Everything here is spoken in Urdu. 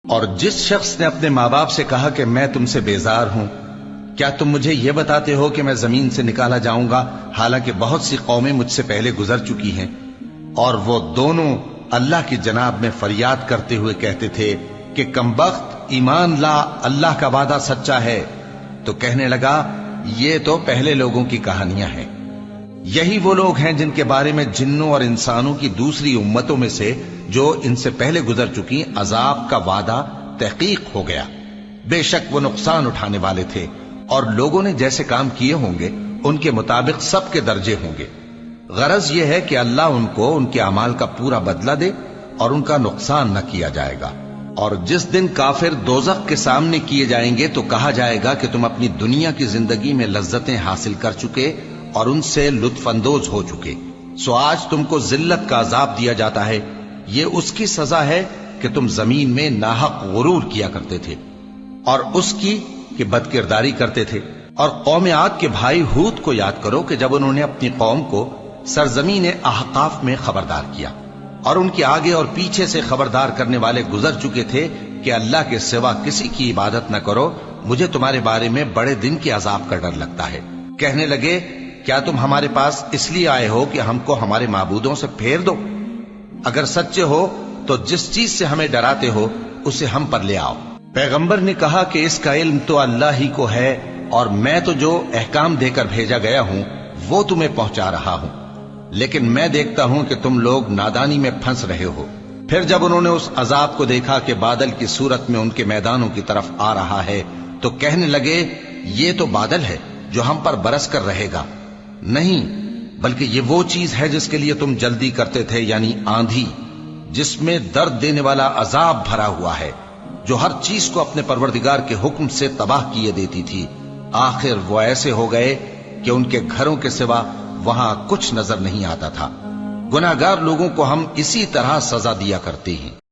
اور جس شخص نے اپنے ماں باپ سے کہا کہ میں تم سے بیزار ہوں، کیا تم مجھے یہ بتاتے ہو کہ میں زمین سے نکالا جاؤں گا، حالانکہ بہت سی قومیں مجھ سے پہلے گزر چکی ہیں؟ اور وہ دونوں اللہ کی جناب میں فریاد کرتے ہوئے کہتے تھے کہ کمبخت، ایمان لا، اللہ کا وعدہ سچا ہے۔ تو کہنے لگا یہ تو پہلے لوگوں کی کہانیاں ہیں، یہی وہ لوگ ہیں جن کے بارے میں جنوں اور انسانوں کی دوسری امتوں میں سے جو ان سے پہلے گزر چکی عذاب کا وعدہ تحقیق ہو گیا۔ بے شک وہ نقصان اٹھانے والے تھے، اور لوگوں نے جیسے کام کیے ہوں گے ان کے مطابق سب کے درجے ہوں گے۔ غرض یہ ہے کہ اللہ ان کو ان کے اعمال کا پورا بدلہ دے اور ان کا نقصان نہ کیا جائے گا۔ اور جس دن کافر دوزخ کے سامنے کیے جائیں گے تو کہا جائے گا کہ تم اپنی دنیا کی زندگی میں لذتیں حاصل کر چکے اور ان سے لطف اندوز ہو چکے، سو آج تم کو ذلت کا عذاب دیا جاتا ہے۔ یہ اس کی سزا ہے کہ تم زمین میں ناحق غرور کیا کرتے تھے، اور اس کی کہ بد کرداری کرتے تھے۔ اور قوم عاد کے بھائی ہود کو یاد کرو کہ جب انہوں نے اپنی قوم کو سرزمین احقاف میں خبردار کیا، اور ان کے آگے اور پیچھے سے خبردار کرنے والے گزر چکے تھے کہ اللہ کے سوا کسی کی عبادت نہ کرو، مجھے تمہارے بارے میں بڑے دن کے عذاب کا ڈر لگتا ہے۔ کہنے لگے کیا تم ہمارے پاس اس لیے آئے ہو کہ ہم کو ہمارے معبودوں سے پھیر دو؟ اگر سچے ہو تو جس چیز سے ہمیں ڈراتے ہو اسے ہم پر لے آؤ۔ پیغمبر نے کہا کہ اس کا علم تو اللہ ہی کو ہے، اور میں تو جو احکام دے کر بھیجا گیا ہوں وہ تمہیں پہنچا رہا ہوں، لیکن میں دیکھتا ہوں کہ تم لوگ نادانی میں پھنس رہے ہو۔ پھر جب انہوں نے اس عذاب کو دیکھا کہ بادل کی صورت میں ان کے میدانوں کی طرف آ رہا ہے تو کہنے لگے یہ تو بادل ہے جو ہم پر برس کر رہے گا۔ نہیں، بلکہ یہ وہ چیز ہے جس کے لیے تم جلدی کرتے تھے، یعنی آندھی، جس میں درد دینے والا عذاب بھرا ہوا ہے، جو ہر چیز کو اپنے پروردگار کے حکم سے تباہ کیے دیتی تھی۔ آخر وہ ایسے ہو گئے کہ ان کے گھروں کے سوا وہاں کچھ نظر نہیں آتا تھا۔ گناہگار لوگوں کو ہم اسی طرح سزا دیا کرتے ہیں۔